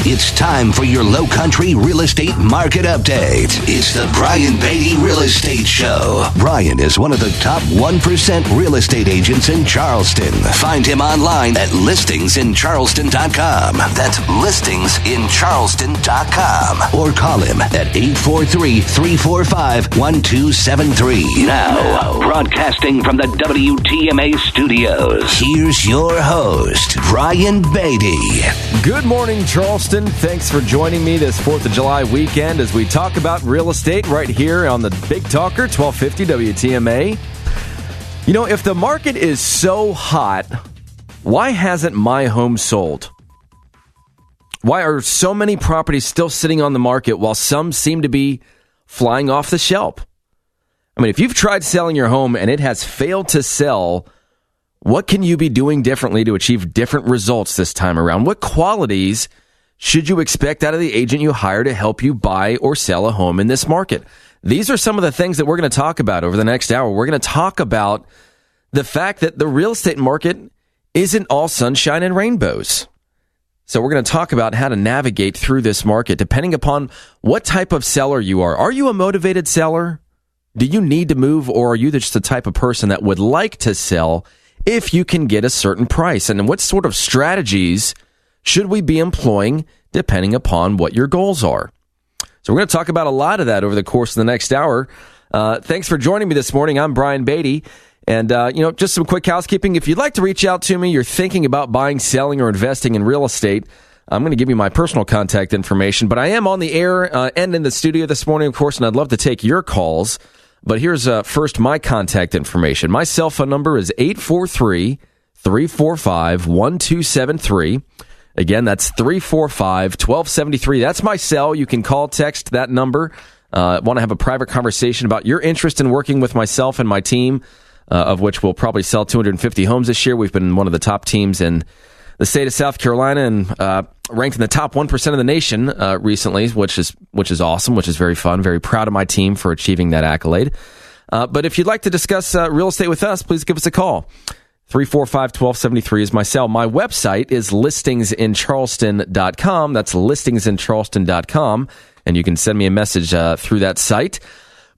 It's time for your Low Country Real Estate Market Update. It's the Brian Beatty Real Estate Show. Brian is one of the top 1% real estate agents in Charleston. Find him online at listingsincharleston.com. That's listingsincharleston.com. Or call him at 843-345-1273. Now, broadcasting from the WTMA studios, here's your host, Brian Beatty. Good morning, Charleston. Thanks for joining me this 4th of July weekend as we talk about real estate right here on the Big Talker, 1250 WTMA. You know, if the market is so hot, why hasn't my home sold? Why are so many properties still sitting on the market while some seem to be flying off the shelf? I mean, if you've tried selling your home and it has failed to sell, what can you be doing differently to achieve different results this time around? What qualities should you expect out of the agent you hire to help you buy or sell a home in this market? These are some of the things that we're going to talk about over the next hour. We're going to talk about the fact that the real estate market isn't all sunshine and rainbows. So we're going to talk about how to navigate through this market depending upon what type of seller you are. Are you a motivated seller? Do you need to move, or are you just the type of person that would like to sell if you can get a certain price? And what sort of strategies should we be employing depending upon what your goals are? So we're going to talk about a lot of that over the course of the next hour. Thanks for joining me this morning. I'm Brian Beatty. And, just some quick housekeeping. If you'd like to reach out to me, you're thinking about buying, selling, or investing in real estate, I'm going to give you my personal contact information. But I am on the air and in the studio this morning, of course, and I'd love to take your calls. But here's first my contact information. My cell phone number is 843-345-1273. Again, that's 345-1273. That's my cell. You can call, text that number. Want to have a private conversation about your interest in working with myself and my team, of which we'll probably sell 250 homes this year. We've been one of the top teams in the state of South Carolina and ranked in the top 1% of the nation recently, which is awesome, which is very fun. Very proud of my team for achieving that accolade. But if you'd like to discuss real estate with us, please give us a call. 345-1273 is my cell. My website is listingsincharleston.com. That's listingsincharleston.com. And you can send me a message through that site.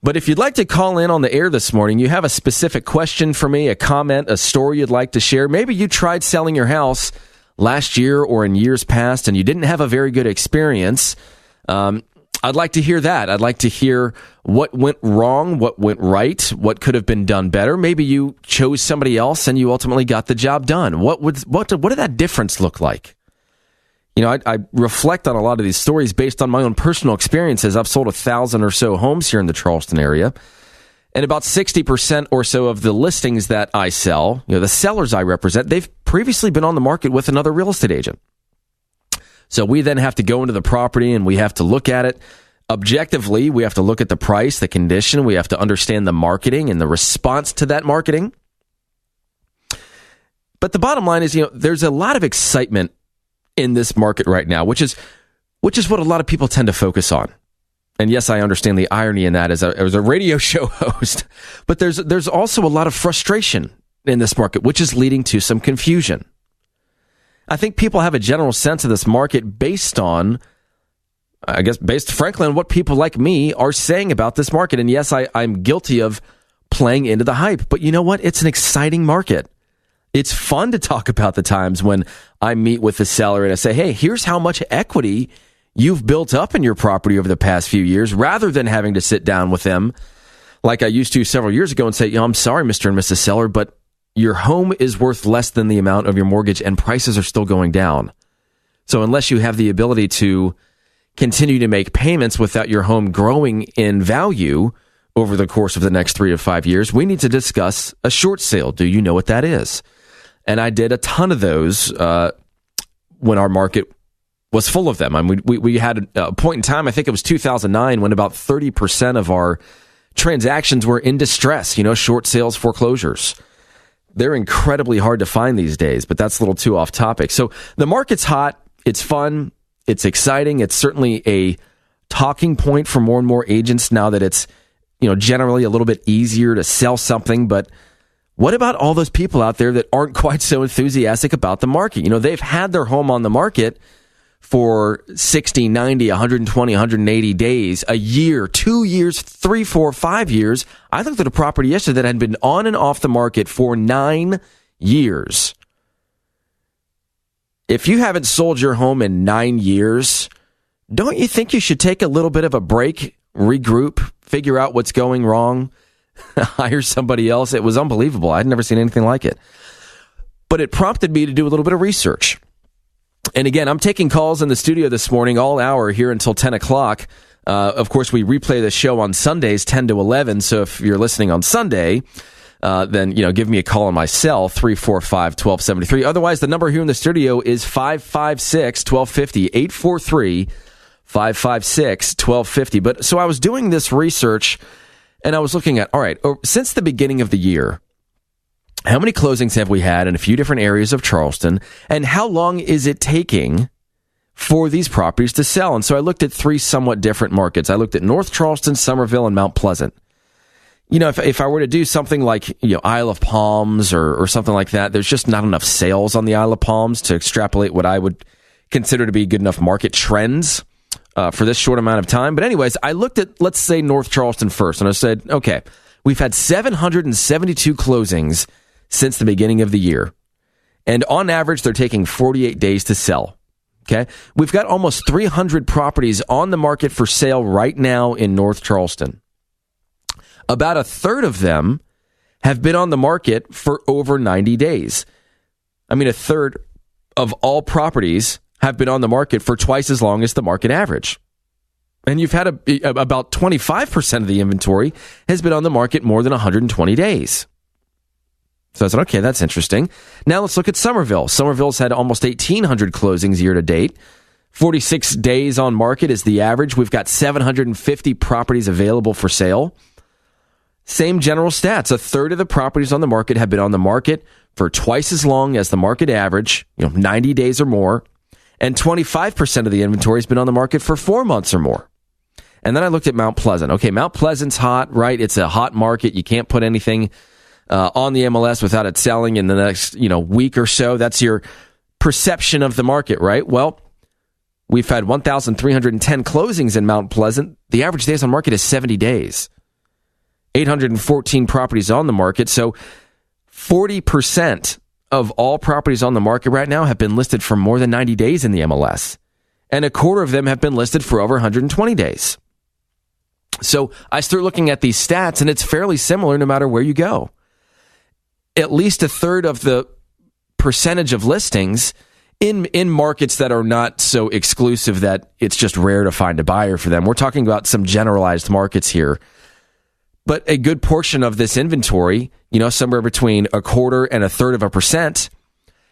But if you'd like to call in on the air this morning, you have a specific question for me, a comment, a story you'd like to share. Maybe you tried selling your house last year or in years past and you didn't have a very good experience. I'd like to hear that. I'd like to hear what went wrong, what went right, what could have been done better. Maybe you chose somebody else and you ultimately got the job done. What did that difference look like? You know, I reflect on a lot of these stories based on my own personal experiences. I've sold 1,000 or so homes here in the Charleston area. And about 60% or so of the listings that I sell, the sellers I represent, they've previously been on the market with another real estate agent. So we then have to go into the property and we have to look at it objectively. We have to look at the price, the condition. We have to understand the marketing and the response to that marketing. But the bottom line is, there's a lot of excitement in this market right now, which is what a lot of people tend to focus on. And yes, I understand the irony in that as a radio show host, but there's also a lot of frustration in this market, which is leading to some confusion. I think people have a general sense of this market based frankly on what people like me are saying about this market. And yes, I'm guilty of playing into the hype, but you know what? It's an exciting market. It's fun to talk about the times when I meet with the seller and I say, hey, here's how much equity you've built up in your property over the past few years, rather than having to sit down with them like I used to several years ago and say, I'm sorry, Mr. and Mrs. Seller, but your home is worth less than the amount of your mortgage and prices are still going down. So unless you have the ability to continue to make payments without your home growing in value over the course of the next 3 to 5 years, we need to discuss a short sale. Do you know what that is? And I did a ton of those when our market was full of them. I mean, we had a point in time, I think it was 2009, when about 30% of our transactions were in distress, short sales, foreclosures. They're incredibly hard to find these days, but that's a little too off topic. So the market's hot. It's fun. It's exciting. It's certainly a talking point for more and more agents now that it's, generally a little bit easier to sell something. But what about all those people out there that aren't quite so enthusiastic about the market? They've had their home on the market for 60, 90, 120, 180 days, a year, 2 years, 3, 4, 5 years. I looked at a property yesterday that had been on and off the market for 9 years. If you haven't sold your home in 9 years, don't you think you should take a little bit of a break, regroup, figure out what's going wrong, hire somebody else? It was unbelievable. I'd never seen anything like it. But it prompted me to do a little bit of research. And again, I'm taking calls in the studio this morning all hour here until 10 o'clock. Of course, we replay the show on Sundays, 10 to 11. So if you're listening on Sunday, then, give me a call on my cell, 345-1273. Otherwise, the number here in the studio is 556-1250, 843-556-1250. But so I was doing this research, and I was looking at, all right, since the beginning of the year, how many closings have we had in a few different areas of Charleston, and how long is it taking for these properties to sell? And so I looked at 3 somewhat different markets. I looked at North Charleston, Somerville, and Mount Pleasant. If I were to do something like, Isle of Palms or something like that, there's just not enough sales on the Isle of Palms to extrapolate what I would consider to be good enough market trends for this short amount of time. But anyways, I looked at, let's say, North Charleston first, and I said, okay, we've had 772 closings since the beginning of the year. And on average, they're taking 48 days to sell. Okay. We've got almost 300 properties on the market for sale right now in North Charleston. About a third of them have been on the market for over 90 days. I mean, a third of all properties have been on the market for twice as long as the market average. And you've had about 25% of the inventory has been on the market more than 120 days. So I said, okay, that's interesting. Now let's look at Somerville. Somerville's had almost 1,800 closings year to date. 46 days on market is the average. We've got 750 properties available for sale. Same general stats. A third of the properties on the market have been on the market for twice as long as the market average, 90 days or more. And 25% of the inventory has been on the market for 4 months or more. And then I looked at Mount Pleasant. Okay, Mount Pleasant's hot, right? It's a hot market. You can't put anything on the MLS without it selling in the next, week or so. That's your perception of the market, right? Well, we've had 1,310 closings in Mount Pleasant. The average days on market is 70 days. 814 properties on the market. So 40% of all properties on the market right now have been listed for more than 90 days in the MLS. And a quarter of them have been listed for over 120 days. So I start looking at these stats, and it's fairly similar no matter where you go. At least a third of the percentage of listings in markets that are not so exclusive that it's just rare to find a buyer for them. We're talking about some generalized markets here. But a good portion of this inventory, somewhere between a quarter and a third of a percent,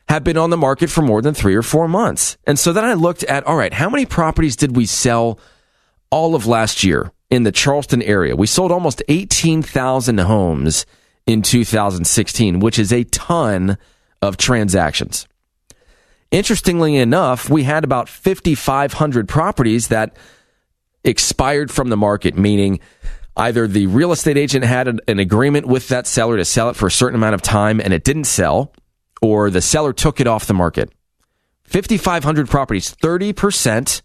have been on the market for more than 3 or 4 months. And so then I looked at, all right, how many properties did we sell all of last year in the Charleston area? We sold almost 18,000 homes in 2016, which is a ton of transactions. Interestingly enough, we had about 5,500 properties that expired from the market, meaning either the real estate agent had an agreement with that seller to sell it for a certain amount of time and it didn't sell, or the seller took it off the market. 5,500 properties, 30%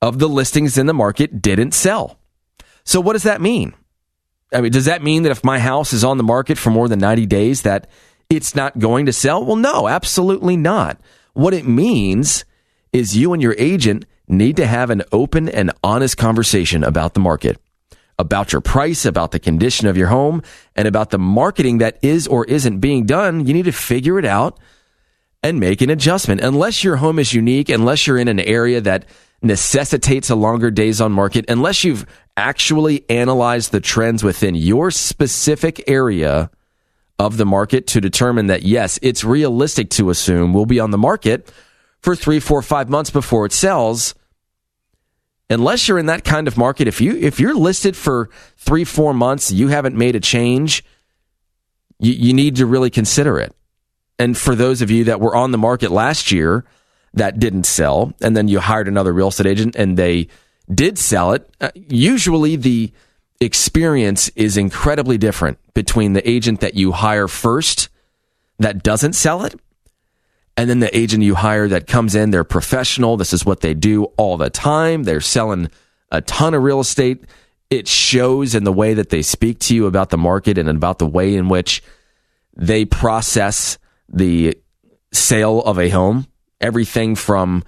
of the listings in the market didn't sell. So what does that mean? I mean, does that mean that if my house is on the market for more than 90 days that it's not going to sell? Well, no, absolutely not. What it means is you and your agent need to have an open and honest conversation about the market, about your price, about the condition of your home, and about the marketing that is or isn't being done. You need to figure it out and make an adjustment. Unless your home is unique, unless you're in an area that necessitates a longer days on market, unless you've actually analyzed the trends within your specific area of the market to determine that, yes, it's realistic to assume we'll be on the market for 3, 4, 5 months before it sells. Unless you're in that kind of market, if you're listed for 3, 4 months, you haven't made a change, you need to really consider it. And for those of you that were on the market last year that didn't sell, and then you hired another real estate agent and they did sell it, usually the experience is incredibly different between the agent that you hire first that doesn't sell it And then the agent you hire that comes in, they're professional. This is what they do all the time. They're selling a ton of real estate. It shows in the way that they speak to you about the market and about the way in which they process the sale of a home. Everything from,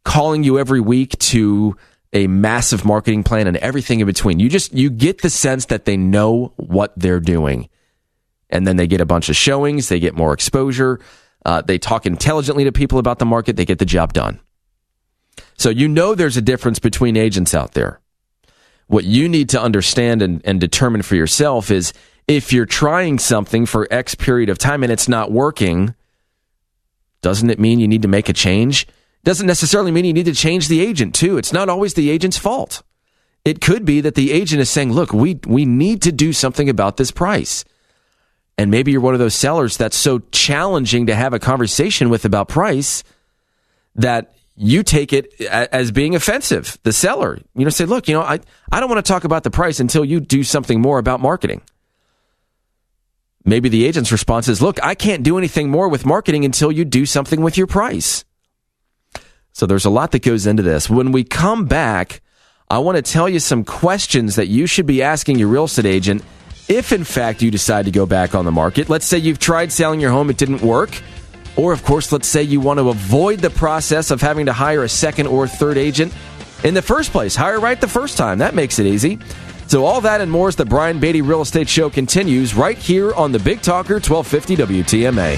calling you every week to a massive marketing plan and everything in between. You get the sense that they know what they're doing. And then they get a bunch of showings. They get more exposure. They talk intelligently to people about the market. They get the job done. So there's a difference between agents out there. What you need to understand and determine for yourself is if you're trying something for X period of time and it's not working, doesn't it mean you need to make a change? Doesn't necessarily mean you need to change the agent too. It's not always the agent's fault. It could be that the agent is saying, look, we need to do something about this price. And maybe you're one of those sellers that's so challenging to have a conversation with about price that you take it as being offensive. The seller, say, look, I don't want to talk about the price until you do something more about marketing. Maybe the agent's response is, look, I can't do anything more with marketing until you do something with your price. So there's a lot that goes into this. When we come back, I want to tell you some questions that you should be asking your real estate agent if, in fact, you decide to go back on the market. Let's say you've tried selling your home, it didn't work. Or, of course, let's say you want to avoid the process of having to hire a second or third agent in the first place. Hire right the first time. That makes it easy. So all that and more as the Brian Beatty Real Estate Show continues right here on the Big Talker 1250 WTMA.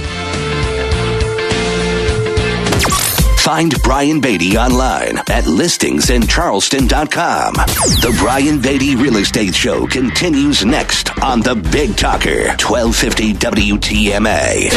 Find Brian Beatty online at listingsincharleston.com. The Brian Beatty Real Estate Show continues next on the Big Talker 1250 WTMA.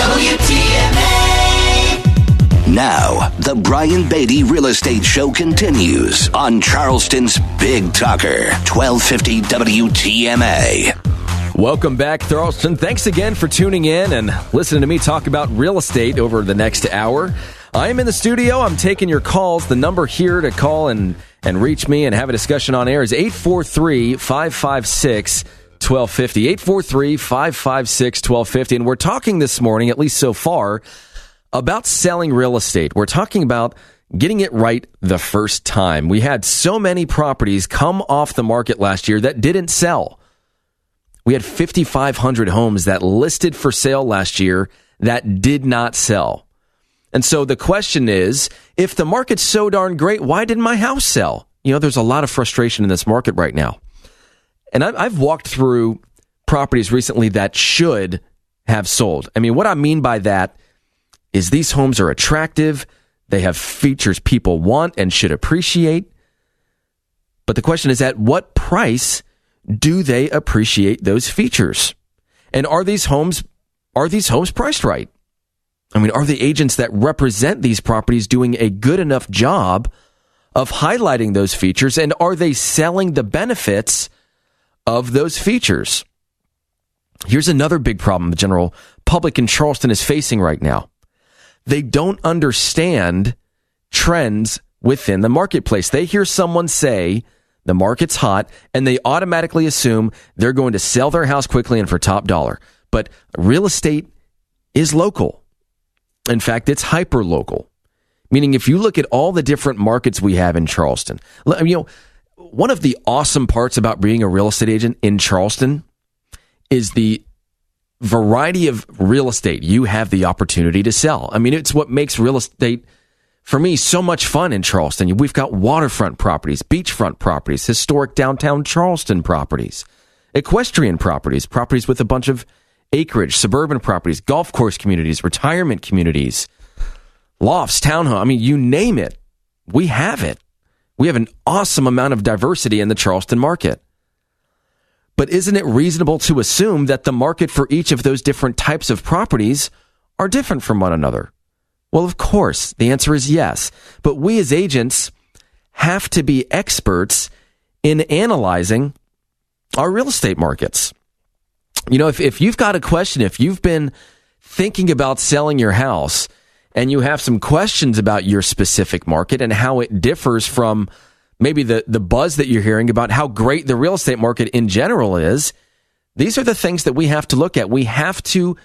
Now, the Brian Beatty Real Estate Show continues on Charleston's Big Talker 1250 WTMA. Welcome back, Charleston. Thanks again for tuning in and listening to me talk about real estate over the next hour. I'm in the studio. I'm taking your calls. The number here to call and reach me and have a discussion on air is 843-556-1250. 843-556-1250. And we're talking this morning, at least so far, about selling real estate. We're talking about getting it right the first time. We had so many properties come off the market last year that didn't sell. We had 5,500 homes that listed for sale last year that did not sell. And so the question is, if the market's so darn great, why didn't my house sell? There's a lot of frustration in this market right now. And I've walked through properties recently that should have sold. I mean, what I mean by that is these homes are attractive. They have features people want and should appreciate. But the question is, at what price do they appreciate those features? And are these homes priced right? I mean, are the agents that represent these properties doing a good enough job of highlighting those features? And are they selling the benefits of those features? Here's another big problem the general public in Charleston is facing right now. They don't understand trends within the marketplace. They hear someone say the market's hot and they automatically assume they're going to sell their house quickly and for top dollar. But real estate is local. In fact, it's hyper local, meaning if you look at all the different markets we have in Charleston, one of the awesome parts about being a real estate agent in Charleston is the variety of real estate you have the opportunity to sell. I mean, it's what makes real estate, for me, so much fun in Charleston. We've got waterfront properties, beachfront properties, historic downtown Charleston properties, equestrian properties, properties with a bunch of acreage, suburban properties, golf course communities, retirement communities, lofts, townhome. I mean, you name it, we have it. We have an awesome amount of diversity in the Charleston market. But isn't it reasonable to assume that the market for each of those different types of properties are different from one another? Well, of course, the answer is yes. But we as agents have to be experts in analyzing our real estate markets. If you've got a question, if you've been thinking about selling your house and you have some questions about your specific market and how it differs from maybe the buzz that you're hearing about how great the real estate market in general is, these are the things that we have to look at. We have to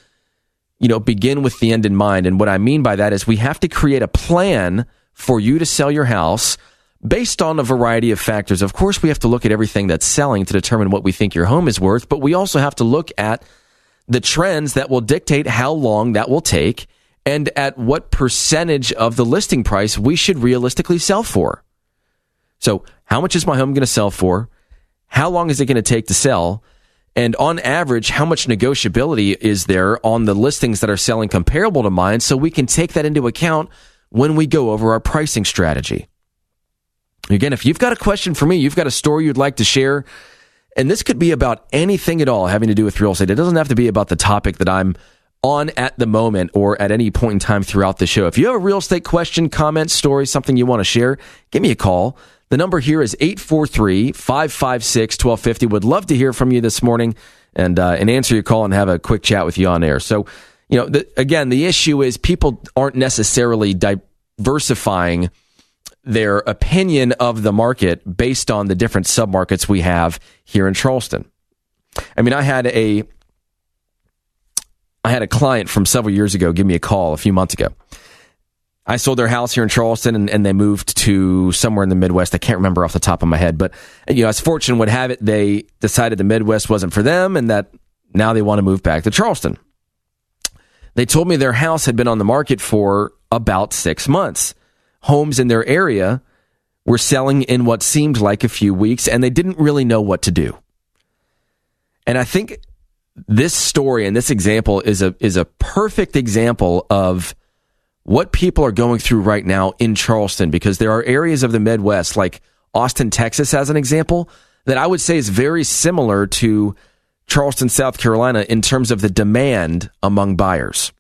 begin with the end in mind. And what I mean by that is we have to create a plan for you to sell your house based on a variety of factors. Of course, we have to look at everything that's selling to determine what we think your home is worth, but we also have to look at the trends that will dictate how long that will take and at what percentage of the listing price we should realistically sell for. So how much is my home going to sell for? How long is it going to take to sell? And on average, how much negotiability is there on the listings that are selling comparable to mine, so we can take that into account when we go over our pricing strategy. Again, if you've got a question for me, you've got a story you'd like to share, and this could be about anything at all having to do with real estate. It doesn't have to be about the topic that I'm on at the moment or at any point in time throughout the show. If you have a real estate question, comment, story, something you want to share, give me a call. The number here is 843-556-1250. Would love to hear from you this morning and answer your call and have a quick chat with you on air. So, again, the issue is people aren't necessarily diversifying their opinion of the market based on the different submarkets we have here in Charleston. I mean, I had a client from several years ago give me a call a few months ago. I sold their house here in Charleston, and they moved to somewhere in the Midwest. I can't remember off the top of my head, but as fortune would have it, they decided the Midwest wasn't for them, and that now they want to move back to Charleston. They told me their house had been on the market for about 6 months. Homes in their area were selling in what seemed like a few weeks, and they didn't really know what to do. And I think this story and this example is a perfect example of what people are going through right now in Charleston, because there are areas of the Midwest, like Austin, Texas, as an example, that I would say is very similar to Charleston, South Carolina, in terms of the demand among buyers.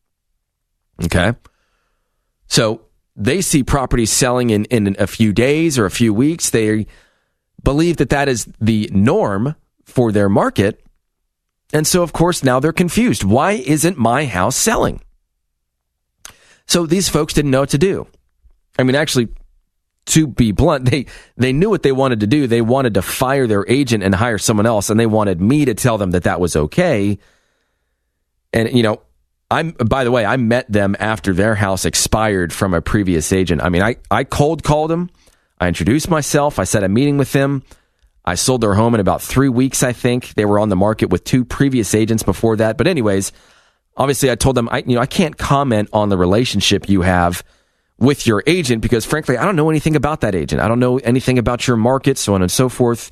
Okay? So they see properties selling in a few days or a few weeks. They believe that is the norm for their market. And so, of course, now they're confused. Why isn't my house selling? So these folks didn't know what to do. I mean, actually, to be blunt, they knew what they wanted to do. They wanted to fire their agent and hire someone else, and they wanted me to tell them that was okay. And, by the way, I met them after their house expired from a previous agent. I mean, I cold called them. I introduced myself. I set a meeting with them. I sold their home in about 3 weeks, I think. They were on the market with 2 previous agents before that. But anyways, obviously, I told them, I can't comment on the relationship you have with your agent because, frankly, I don't know anything about that agent. I don't know anything about your market, so on and so forth.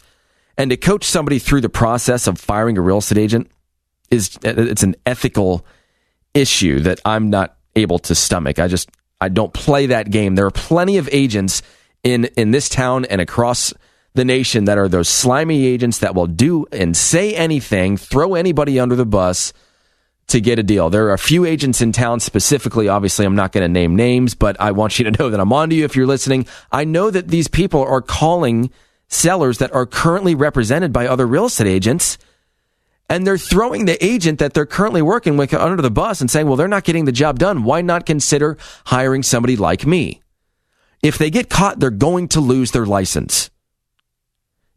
And to coach somebody through the process of firing a real estate agent it's an ethical issue that I'm not able to stomach. I don't play that game. There are plenty of agents in this town and across the nation that are those slimy agents that will do and say anything, throw anybody under the bus to get a deal. There are a few agents in town specifically. Obviously, I'm not going to name names, but I want you to know that I'm on to you if you're listening. I know that these people are calling sellers that are currently represented by other real estate agents, and they're throwing the agent that they're currently working with under the bus and saying, well, they're not getting the job done. Why not consider hiring somebody like me? If they get caught, they're going to lose their license.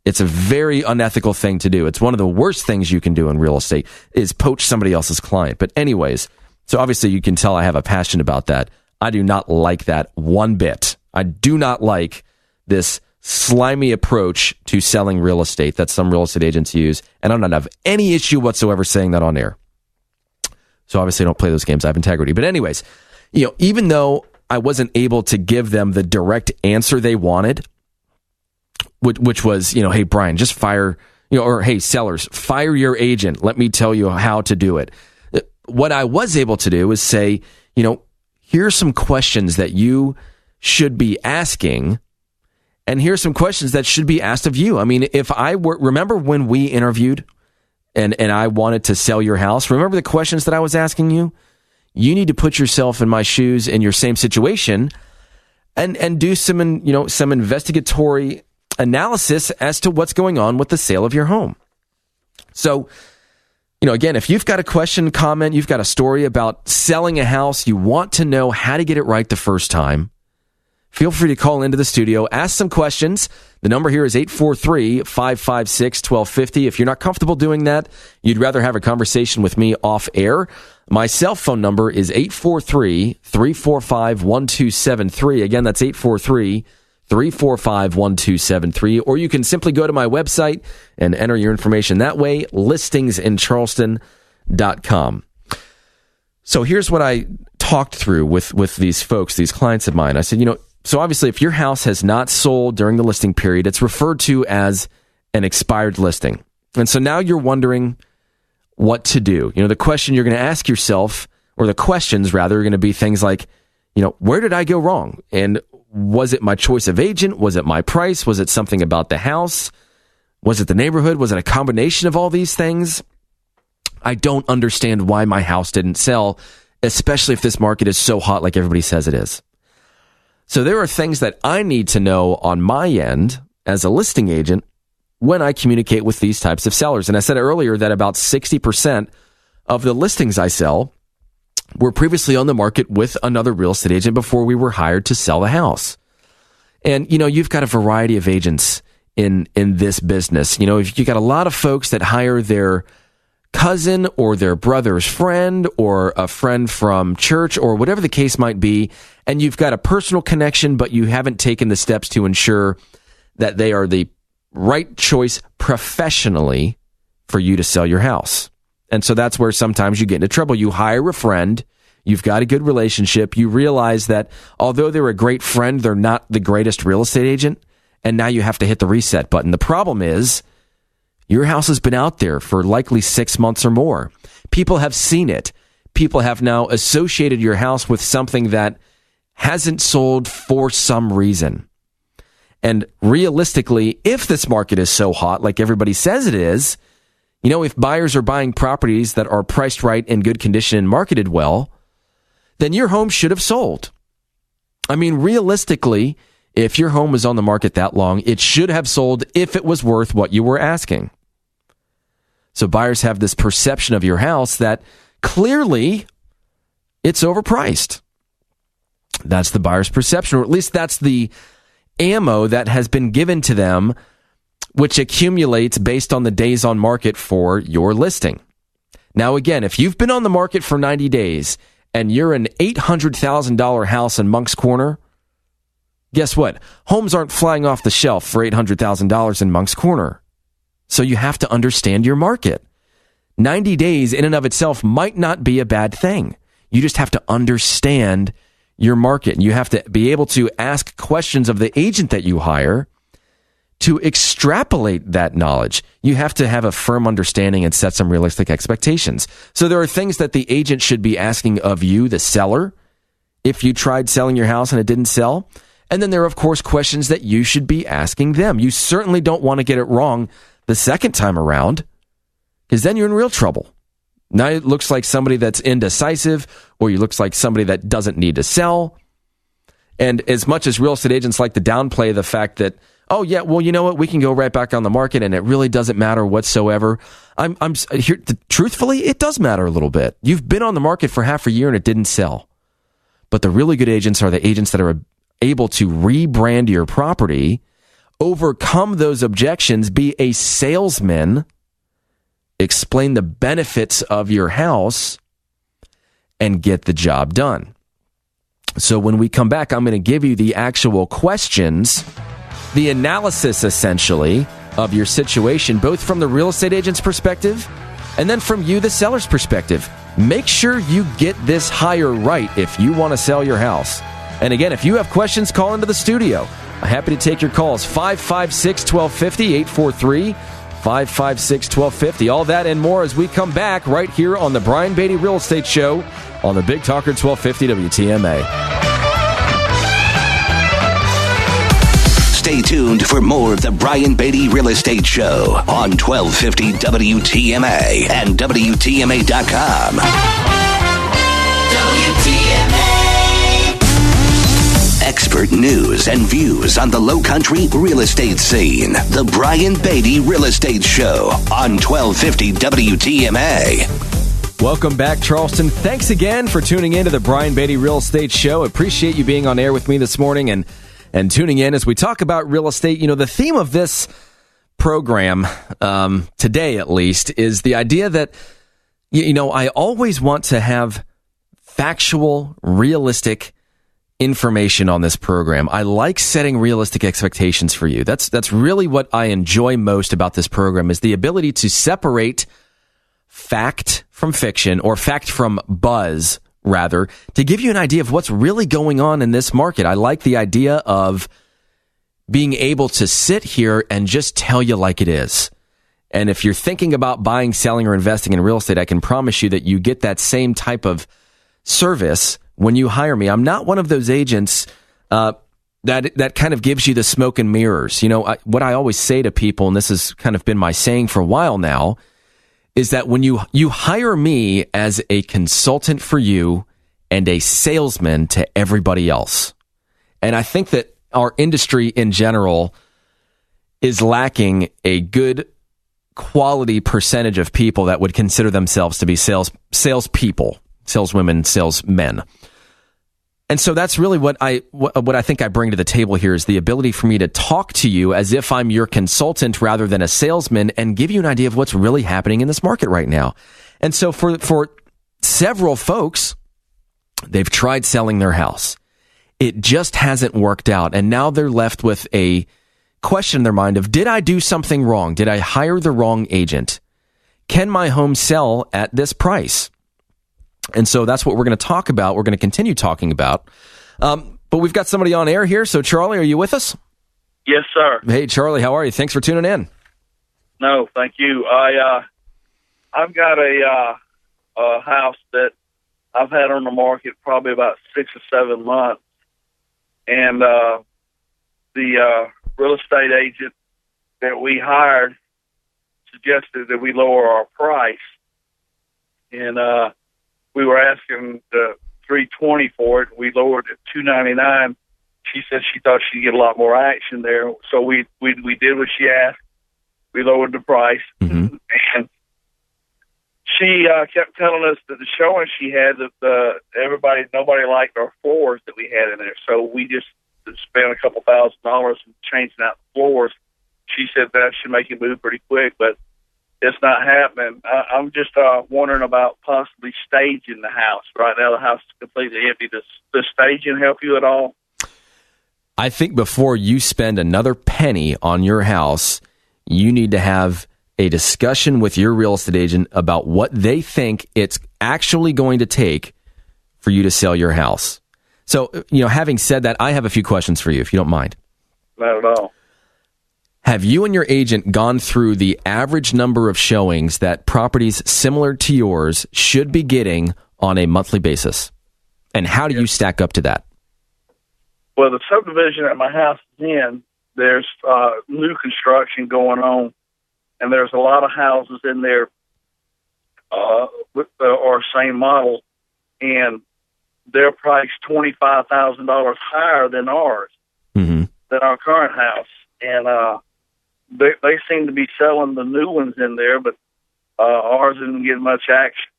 It's a very unethical thing to do. It's one of the worst things you can do in real estate is poach somebody else's client. But anyways, so obviously you can tell I have a passion about that. I do not like that one bit. I do not like this slimy approach to selling real estate that some real estate agents use. And I don't have any issue whatsoever saying that on air. So obviously I don't play those games. I have integrity. But anyways, even though I wasn't able to give them the direct answer they wanted, which was, hey, Brian, just fire, or hey, sellers, fire your agent. Let me tell you how to do it. What I was able to do is say, here's some questions that you should be asking, and here's some questions that should be asked of you. I mean, if I were, remember when we interviewed and I wanted to sell your house, remember the questions that I was asking you? You need to put yourself in my shoes in your same situation and do some investigatory analysis as to what's going on with the sale of your home. So, again, if you've got a question, comment, you've got a story about selling a house, you want to know how to get it right the first time, feel free to call into the studio, ask some questions. The number here is 843-556-1250. If you're not comfortable doing that, you'd rather have a conversation with me off air, My cell phone number is 843-345-1273. Again, that's 843-345-1273. Or you can simply go to my website and enter your information that way, listingsincharleston.com. So here's what I talked through with these folks, these clients of mine. I said, so obviously if your house has not sold during the listing period, it's referred to as an expired listing. And so now you're wondering what to do. The question you're going to ask yourself, or the questions rather, are going to be things like, where did I go wrong? And was it my choice of agent? Was it my price? Was it something about the house? Was it the neighborhood? Was it a combination of all these things? I don't understand why my house didn't sell, especially if this market is so hot like everybody says it is. So there are things that I need to know on my end as a listing agent when I communicate with these types of sellers. And I said earlier that about 60% of the listings I sell were previously on the market with another real estate agent before we were hired to sell the house. And, you've got a variety of agents in this business. If you got a lot of folks that hire their cousin or their brother's friend or a friend from church or whatever the case might be, and you've got a personal connection, but you haven't taken the steps to ensure that they are the right choice professionally for you to sell your house. And so that's where sometimes you get into trouble. You hire a friend, you've got a good relationship, you realize that although they're a great friend, they're not the greatest real estate agent, and now you have to hit the reset button. The problem is your house has been out there for likely 6 months or more. People have seen it. People have now associated your house with something that hasn't sold for some reason. And realistically, if this market is so hot, like everybody says it is, if buyers are buying properties that are priced right, in good condition, and marketed well, then your home should have sold. I mean, realistically, if your home was on the market that long, it should have sold if it was worth what you were asking. So buyers have this perception of your house that clearly it's overpriced. That's the buyer's perception, or at least that's the ammo that has been given to them, which accumulates based on the days on market for your listing. Now, again, if you've been on the market for 90 days and you're an $800,000 house in Moncks Corner, guess what? Homes aren't flying off the shelf for $800,000 in Moncks Corner. So you have to understand your market. 90 days in and of itself might not be a bad thing. You just have to understand your market. And you have to be able to ask questions of the agent that you hire to extrapolate that knowledge. You have to have a firm understanding and set some realistic expectations. So there are things that the agent should be asking of you, the seller, if you tried selling your house and it didn't sell. And then there are, of course, questions that you should be asking them. You certainly don't want to get it wrong the second time around, because then you're in real trouble. Now it looks like somebody that's indecisive, or you looks like somebody that doesn't need to sell. And as much as real estate agents like to downplay the fact that, oh yeah, well, you know what, we can go right back on the market and it really doesn't matter whatsoever. I'm here. Truthfully, it does matter a little bit. You've been on the market for half a year and it didn't sell. But the really good agents are the agents that are able to rebrand your property, overcome those objections, be a salesman, explain the benefits of your house, and get the job done. So when we come back, I'm going to give you the actual questions, the analysis essentially of your situation, both from the real estate agent's perspective and then from you, the seller's perspective. Make sure you get this hire right if you want to sell your house. And again, if you have questions, call into the studio. I'm happy to take your calls. 556-1250, 843-556-1250. All that and more as we come back right here on the Brian Beatty Real Estate Show on the Big Talker 1250 WTMA. Stay tuned for more of the Brian Beatty Real Estate Show on 1250 WTMA and WTMA.com. WTMA. Expert news and views on the Lowcountry real estate scene. The Brian Beatty Real Estate Show on 1250 WTMA. Welcome back, Charleston. Thanks again for tuning in to the Brian Beatty Real Estate Show. Appreciate you being on air with me this morning and tuning in as we talk about real estate. You know, the theme of this program, today at least, is the idea that, I always want to have factual, realistic information on this program. I like setting realistic expectations for you. That's really what I enjoy most about this program, is the ability to separate fact from fiction, or fact from buzz, rather, to give you an idea of what's really going on in this market. I like the idea of being able to sit here and just tell you like it is. And if you're thinking about buying, selling, or investing in real estate, I can promise you that you get that same type of service when you hire me. I'm not one of those agents that kind of gives you the smoke and mirrors. What I always say to people, and this has kind of been my saying for a while now, is that when you hire me as a consultant for you and a salesman to everybody else. And I think that our industry in general is lacking a good quality percentage of people that would consider themselves to be salespeople, saleswomen, salesmen. And so that's really what I think I bring to the table here, is the ability for me to talk to you as if I'm your consultant rather than a salesman, and give you an idea of what's really happening in this market right now. And so for several folks, they've tried selling their house. It just hasn't worked out. And now they're left with a question in their mind of, did I do something wrong? Did I hire the wrong agent? Can my home sell at this price? And so that's what we're going to talk about. We're going to continue talking about. But we've got somebody on air here. So, Charlie, are you with us? Yes, sir. Hey, Charlie, how are you? Thanks for tuning in. No, thank you. I've got a house that I've had on the market probably about 6 or 7 months. And the real estate agent that we hired suggested that we lower our price. And we were asking $320 for it. We lowered it to $299. She said she thought she'd get a lot more action there. So we did what she asked. We lowered the price. Mm-hmm. And she kept telling us that the showing she had, that nobody liked our floors that we had in there. So we just spent a couple $1,000s changing out the floors. She said that should make it move pretty quick, but it's not happening. I'm just wondering about possibly staging the house. Right now, the house is completely empty. Does staging help you at all? I think before you spend another penny on your house, you need to have a discussion with your real estate agent about what they think it's actually going to take for you to sell your house. So, having said that, I have a few questions for you, if you don't mind. Not at all. Have you and your agent gone through the average number of showings that properties similar to yours should be getting on a monthly basis? And how do you stack up to that? Well, the subdivision that my house is in, there's new construction going on, and there's a lot of houses in there with our same model, and they're priced $25,000 higher than ours, mm-hmm. than our current house. And they seem to be selling the new ones in there, but ours isn't getting much action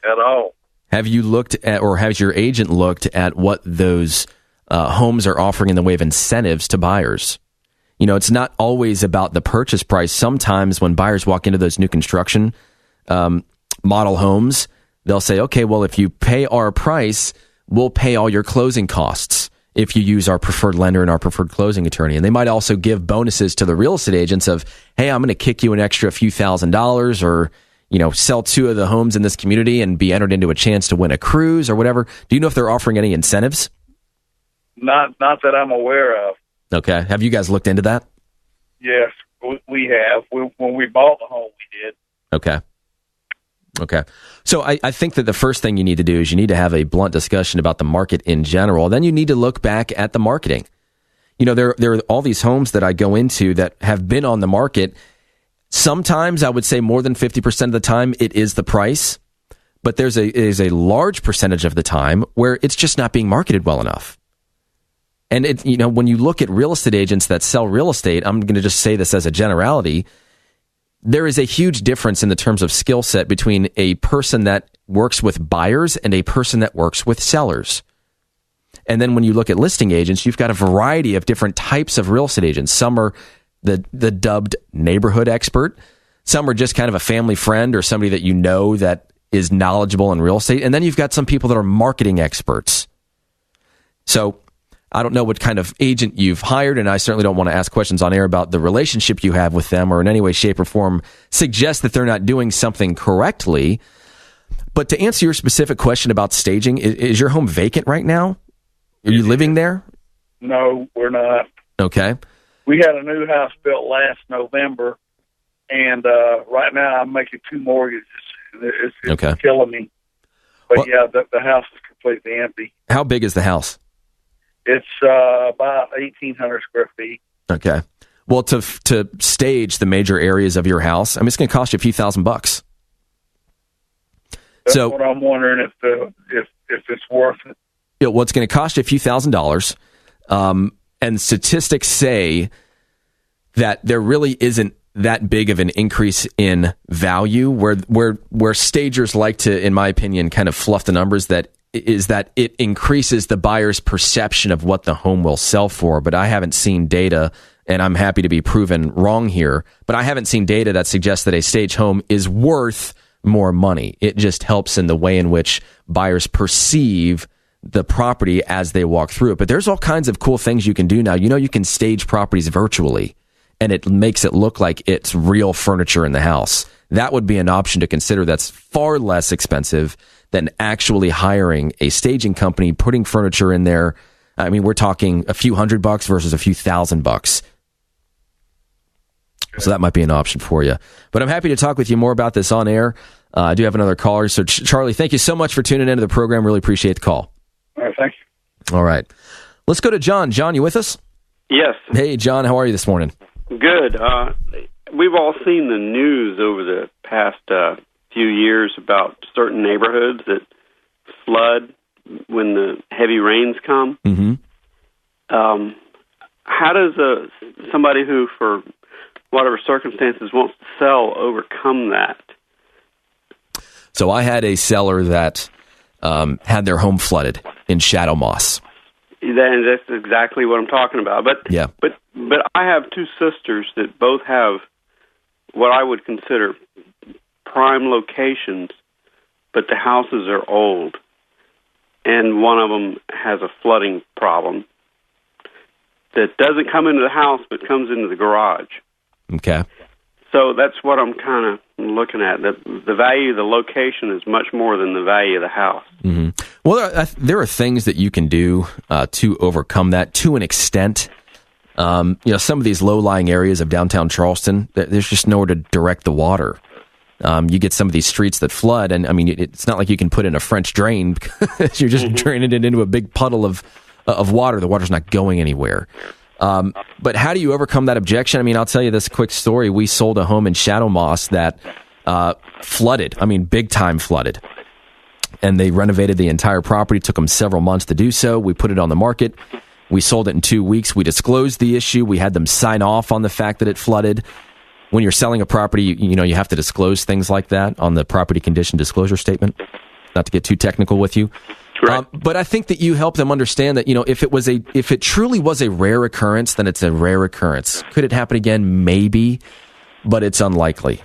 at all. Have you looked at, or has your agent looked at what those homes are offering in the way of incentives to buyers? It's not always about the purchase price. Sometimes when buyers walk into those new construction model homes, they'll say, okay, well, if you pay our price, we'll pay all your closing costs if you use our preferred lender and our preferred closing attorney. And they might also give bonuses to the real estate agents of, hey, I'm going to kick you an extra few $1,000s, or, sell 2 of the homes in this community and be entered into a chance to win a cruise or whatever. Do you know if they're offering any incentives? Not that I'm aware of. Okay. Have you guys looked into that? Yes, we have. When we bought the home, we did. Okay. So I think that the first thing you need to do is you need to have a blunt discussion about the market in general. Then you need to look back at the marketing. There are all these homes that I go into that have been on the market. Sometimes I would say more than 50% of the time it is the price, but there is a large percentage of the time where it's just not being marketed well enough. And when you look at real estate agents that sell real estate, I'm going to just say this as a generality, there is a huge difference in the terms of skill set between a person that works with buyers and a person that works with sellers. And then when you look at listing agents, you've got a variety of different types of real estate agents. Some are the dubbed neighborhood expert. Some are just kind of a family friend or somebody that you know that is knowledgeable in real estate. And then you've got some people that are marketing experts. So I don't know what kind of agent you've hired, and I certainly don't want to ask questions on air about the relationship you have with them or in any way, shape, or form suggest that they're not doing something correctly. But to answer your specific question about staging, is your home vacant right now? Are you living there? No, we're not. Okay. We had a new house built last November, and right now I'm making 2 mortgages. It's okay. killing me. But the house is completely empty. How big is the house? It's about 1,800 square feet. Okay. Well, to stage the major areas of your house, I mean, it's going to cost you a few $1,000s. That's what I'm wondering if it's worth it. Well, it's going to cost you a few $1,000s. And statistics say that there really isn't that big of an increase in value where stagers like to, in my opinion, kind of fluff the numbers, that it increases the buyer's perception of what the home will sell for. But I haven't seen data, and I'm happy to be proven wrong here, but I haven't seen data that suggests that a stage home is worth more money. It just helps in the way in which buyers perceive the property as they walk through it. But there's all kinds of cool things you can do now. You can stage properties virtually, and it makes it look like it's real furniture in the house. That would be an option to consider that's far less expensive than actually hiring a staging company, putting furniture in there. I mean, we're talking a few $100 versus a few $1,000. So that might be an option for you. But I'm happy to talk with you more about this on air. I do have another caller. So, Charlie, thank you so much for tuning into the program. Really appreciate the call. All right, thank you. All right. Let's go to John. John, you with us? Yes. Hey, John, how are you this morning? Good. We've all seen the news over the past few years about certain neighborhoods that flood when the heavy rains come. Mm-hmm. How does somebody who, for whatever circumstances, wants to sell overcome that? So I had a seller that had their home flooded in Shadow Moss. That's exactly what I'm talking about. But yeah. But I have 2 sisters that both have what I would consider prime locations, but the houses are old, and one of them has a flooding problem that doesn't come into the house but comes into the garage. Okay. So that's what I'm kind of looking at. The value of the location is much more than the value of the house. Mm-hmm. Well, there are things that you can do to overcome that to an extent. Some of these low-lying areas of downtown Charleston, there's just nowhere to direct the water. You get some of these streets that flood, and I mean, it's not like you can put in a French drain because you're just draining it into a big puddle of water. The water's not going anywhere. But how do you overcome that objection? I mean, I'll tell you this quick story. We sold a home in Shadow Moss that flooded. I mean, big time flooded. And they renovated the entire property. It took them several months to do so. We put it on the market. We sold it in 2 weeks. We disclosed the issue. We had them sign off on the fact that it flooded. When you're selling a property, you have to disclose things like that on the property condition disclosure statement. Not to get too technical with you. Right. But I think that you help them understand that, if it truly was a rare occurrence, then it's a rare occurrence. Could it happen again? Maybe, but it's unlikely.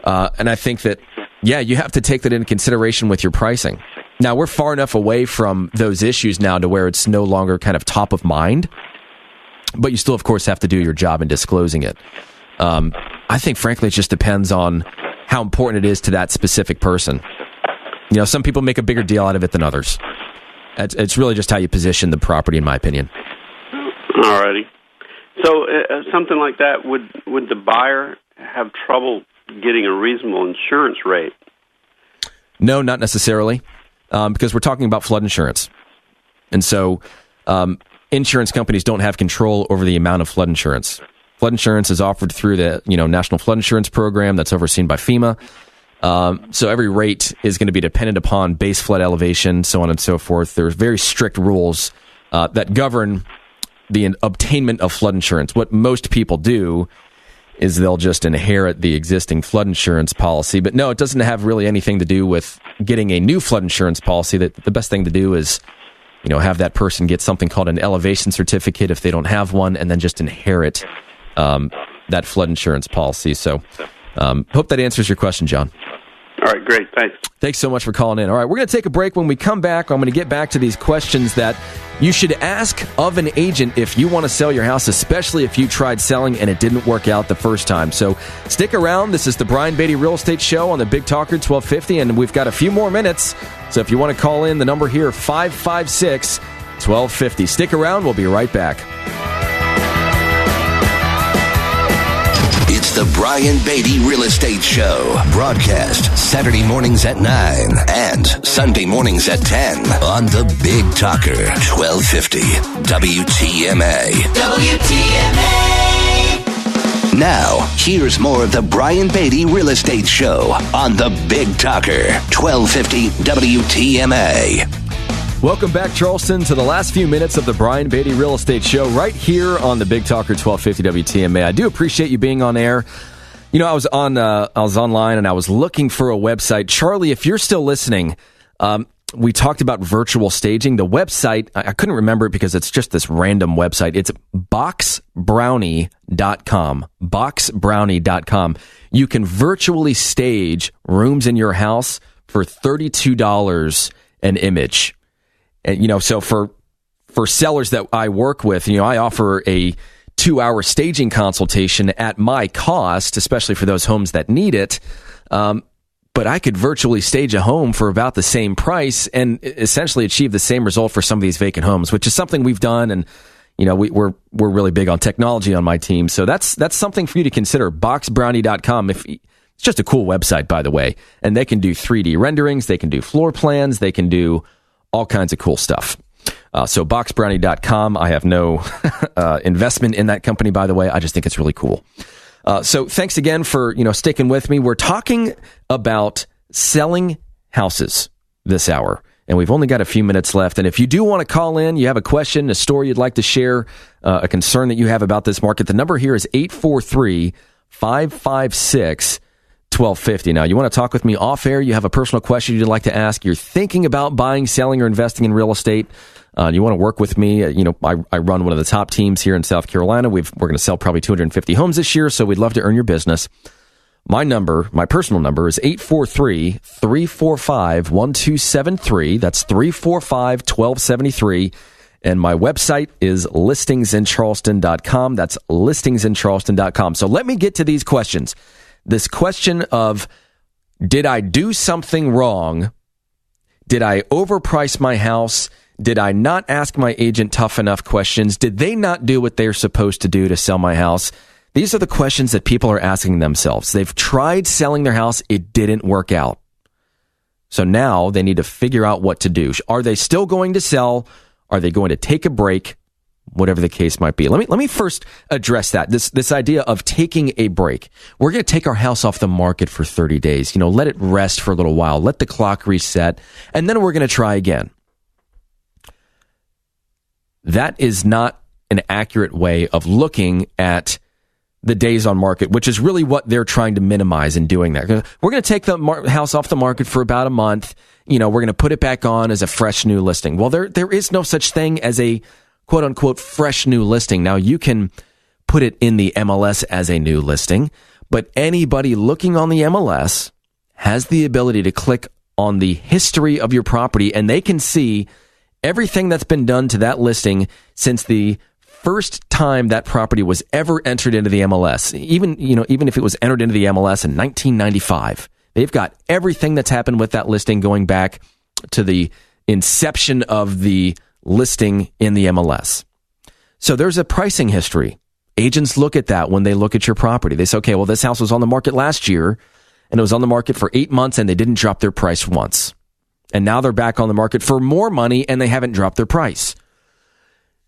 And I think that, you have to take that into consideration with your pricing. Now, we're far enough away from those issues now to where it's no longer kind of top of mind, but you still, of course, have to do your job in disclosing it. I think, frankly, it just depends on how important it is to that specific person. Some people make a bigger deal out of it than others. It's really just how you position the property, in my opinion. All righty. So something like that, would the buyer have trouble getting a reasonable insurance rate? No, not necessarily, because we're talking about flood insurance. And so insurance companies don't have control over the amount of flood insurance. Flood insurance is offered through the National Flood Insurance Program that's overseen by FEMA. So every rate is going to be dependent upon base flood elevation, so on and so forth. There's very strict rules that govern the obtainment of flood insurance. What most people do is they'll just inherit the existing flood insurance policy. But no, it doesn't have really anything to do with getting a new flood insurance policy. That the best thing to do is, have that person get something called an elevation certificate if they don't have one, and then just inherit that flood insurance policy. So Hope that answers your question, John. All right, great. Thanks. Thanks so much for calling in. All right, we're going to take a break. When we come back, I'm going to get back to these questions that you should ask of an agent if you want to sell your house, especially if you tried selling and it didn't work out the first time. So stick around. This is the Brian Beatty Real Estate Show on the Big Talker 1250, and we've got a few more minutes. So if you want to call in, the number here, 556-1250. Stick around. We'll be right back. It's the Brian Beatty Real Estate Show. Broadcast Saturday mornings at 9 and Sunday mornings at 10 on the Big Talker 1250 WTMA. WTMA. Now, here's more of the Brian Beatty Real Estate Show on the Big Talker 1250 WTMA. Welcome back, Charleston, to the last few minutes of the Brian Beatty Real Estate Show right here on the Big Talker 1250 WTMA. I do appreciate you being on air. You know, I was online and I was looking for a website. Charlie, if you're still listening, we talked about virtual staging. The website, I couldn't remember it because it's just this random website. It's boxbrownie.com. Boxbrownie.com. You can virtually stage rooms in your house for $32 an image. And, you know, so for sellers that I work with, you know, I offer a 2-hour staging consultation at my cost, especially for those homes that need it. But I could virtually stage a home for about the same price and essentially achieve the same result for some of these vacant homes, which is something we've done. And, you know, we're really big on technology on my team. So that's something for you to consider. Boxbrownie.com. It's just a cool website, by the way. And they can do 3D renderings. They can do floor plans. They can do all kinds of cool stuff. So boxbrownie.com. I have no investment in that company, by the way. I just think it's really cool. So thanks again for, sticking with me. We're talking about selling houses this hour, and we've only got a few minutes left. And if you do want to call in, you have a question, a story you'd like to share, a concern that you have about this market, the number here is 843-556-1250. Now, you want to talk with me off air, you have a personal question you'd like to ask, you're thinking about buying, selling, or investing in real estate, you want to work with me, I run one of the top teams here in South Carolina. We're going to sell probably 250 homes this year, so we'd love to earn your business. My personal number is 843-345-1273. That's 345-1273. And my website is listingsincharleston.com. That's listingsincharleston.com. So let me get to these questions. This question of, did I do something wrong? Did I overprice my house? Did I not ask my agent tough enough questions? Did they not do what they're supposed to do to sell my house? These are the questions that people are asking themselves. They've tried selling their house. It didn't work out. So now they need to figure out what to do. Are they still going to sell? Are they going to take a break? Whatever the case might be. Let me first address that. This idea of taking a break. We're going to take our house off the market for 30 days. Let it rest for a little while. Let the clock reset. And then we're going to try again. That is not an accurate way of looking at the days on market, which is really what they're trying to minimize in doing that. We're going to take the house off the market for about a month. We're going to put it back on as a fresh new listing. Well, there is no such thing as a quote unquote fresh new listing. Now, you can put it in the MLS as a new listing, but anybody looking on the MLS has the ability to click on the history of your property, and they can see everything that's been done to that listing since the first time that property was ever entered into the MLS. Even if it was entered into the MLS in 1995, they've got everything that's happened with that listing going back to the inception of the listing in the MLS. So there's a pricing history. Agents look at that when they look at your property. They say, okay, well, this house was on the market last year, and it was on the market for 8 months, and they didn't drop their price once. And now they're back on the market for more money, and they haven't dropped their price.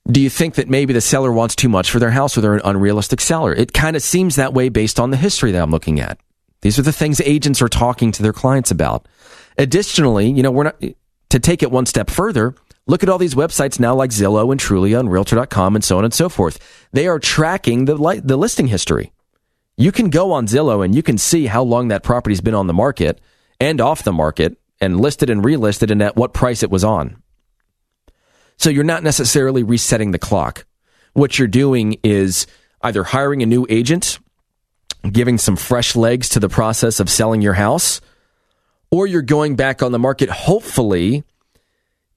Do you think that maybe the seller wants too much for their house, or they're an unrealistic seller? It kind of seems that way based on the history that I'm looking at. These are the things agents are talking to their clients about. Additionally, we're not to take it one step further. Look at all these websites now like Zillow and Trulia and Realtor.com and so on and so forth. They are tracking the listing history. You can go on Zillow and you can see how long that property's been on the market and off the market and listed and relisted and at what price it was on. So you're not necessarily resetting the clock. What you're doing is either hiring a new agent, giving some fresh legs to the process of selling your house, or you're going back on the market. Hopefully,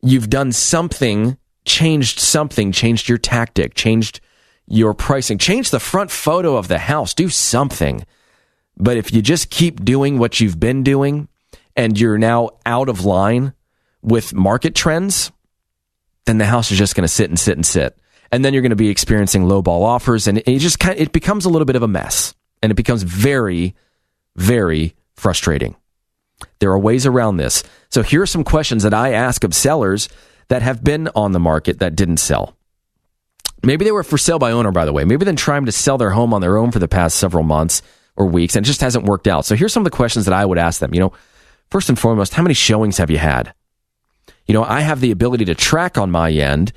you've done something, changed your tactic, changed your pricing, changed the front photo of the house, do something. But if you just keep doing what you've been doing and you're now out of line with market trends, then the house is just going to sit and sit and sit. And then you're going to be experiencing lowball offers, and it becomes a little bit of a mess, and it becomes very, very frustrating. There are ways around this. So here are some questions that I ask of sellers that have been on the market that didn't sell. Maybe they were for sale by owner, by the way. Maybe they're trying to sell their home on their own for the past several months or weeks, and it just hasn't worked out. So here's some of the questions that I would ask them. First and foremost, how many showings have you had? I have the ability to track on my end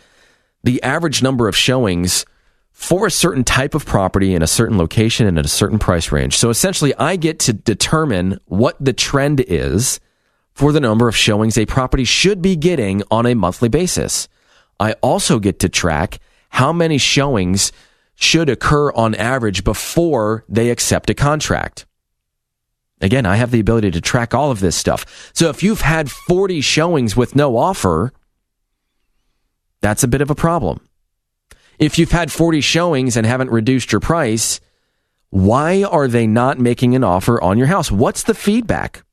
the average number of showings for a certain type of property in a certain location and at a certain price range. So essentially, I get to determine what the trend is for the number of showings a property should be getting on a monthly basis. I also get to track how many showings should occur on average before they accept a contract. Again, I have the ability to track all of this stuff. So if you've had 40 showings with no offer, that's a bit of a problem. If you've had 40 showings and haven't reduced your price, why are they not making an offer on your house? What's the feedback?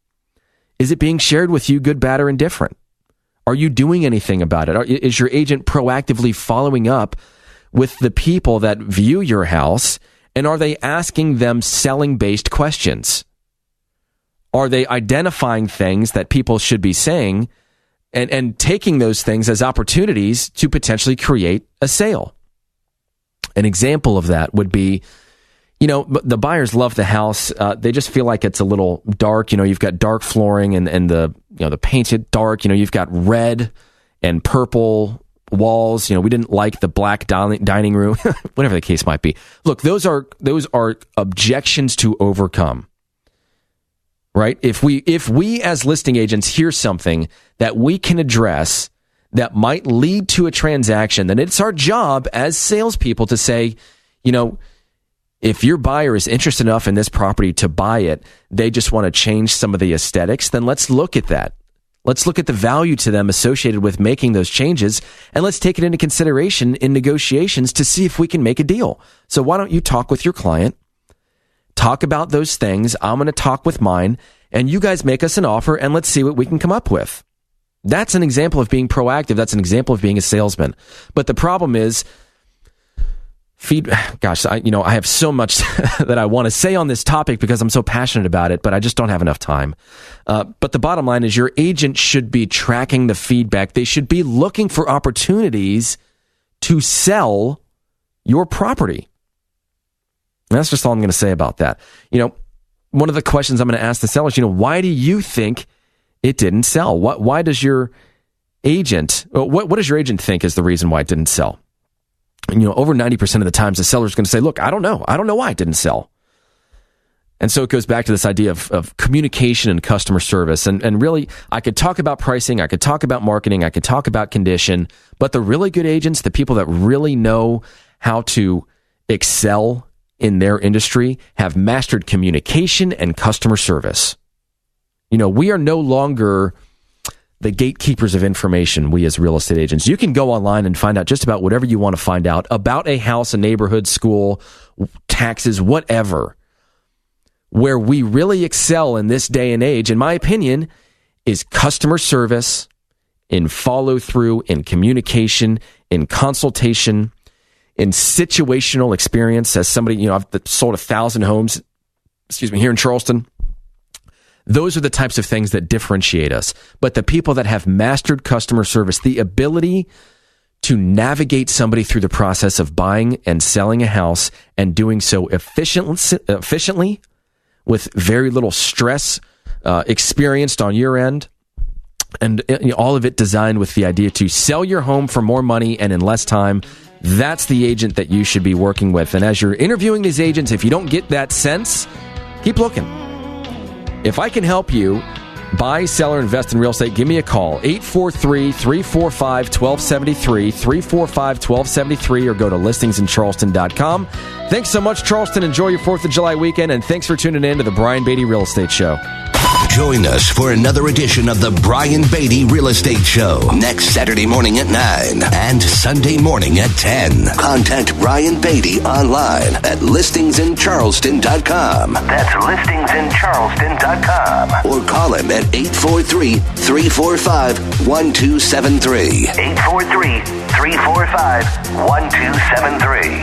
Is it being shared with you, good, bad, or indifferent? Are you doing anything about it? Is your agent proactively following up with the people that view your house, and are they asking them selling-based questions? Are they identifying things that people should be saying and taking those things as opportunities to potentially create a sale? An example of that would be, the buyers love the house. They just feel like it's a little dark. You've got dark flooring and the paint's dark. You've got red and purple walls. We didn't like the black dining room, whatever the case might be. Look, those are objections to overcome. Right? If we as listing agents hear something that we can address that might lead to a transaction, then it's our job as salespeople to say, if your buyer is interested enough in this property to buy it, they just want to change some of the aesthetics, then let's look at that. Let's look at the value to them associated with making those changes, and let's take it into consideration in negotiations to see if we can make a deal. So why don't you talk with your client? Talk about those things. I'm going to talk with mine, and you guys make us an offer, and let's see what we can come up with. That's an example of being proactive. That's an example of being a salesman. But the problem is, I have so much that I want to say on this topic because I'm so passionate about it, but I just don't have enough time. But the bottom line is your agent should be tracking the feedback. They should be looking for opportunities to sell your property. And that's just all I'm going to say about that. One of the questions I'm going to ask the sellers, why do you think it didn't sell? Why does your agent, what does your agent think is the reason why it didn't sell? And, over 90% of the times the seller's going to say, look, I don't know. I don't know why it didn't sell. And so it goes back to this idea of communication and customer service. And really, I could talk about pricing, I could talk about marketing, I could talk about condition, but the really good agents, the people that really know how to excel in their industry, have mastered communication and customer service. We are no longer the gatekeepers of information, we as real estate agents. You can go online and find out just about whatever you want to find out about a house, a neighborhood, school, taxes, whatever. Where we really excel in this day and age, in my opinion, is customer service, in follow-through, in communication, in consultation, in situational experience. As somebody, I've sold 1,000 homes, here in Charleston. Those are the types of things that differentiate us. But the people that have mastered customer service, the ability to navigate somebody through the process of buying and selling a house and doing so efficiently with very little stress experienced on your end, and all of it designed with the idea to sell your home for more money and in less time, that's the agent that you should be working with. And as you're interviewing these agents, if you don't get that sense, keep looking. If I can help you buy, sell, or invest in real estate, give me a call. 843-345-1273, 345-1273, or go to listingsincharleston.com. Thanks so much, Charleston. Enjoy your 4th of July weekend, and thanks for tuning in to the Brian Beatty Real Estate Show. Join us for another edition of the Brian Beatty Real Estate Show next Saturday morning at 9 and Sunday morning at 10. Contact Brian Beatty online at listingsincharleston.com. That's listingsincharleston.com. Or call him at 843-345-1273. 843-345-1273.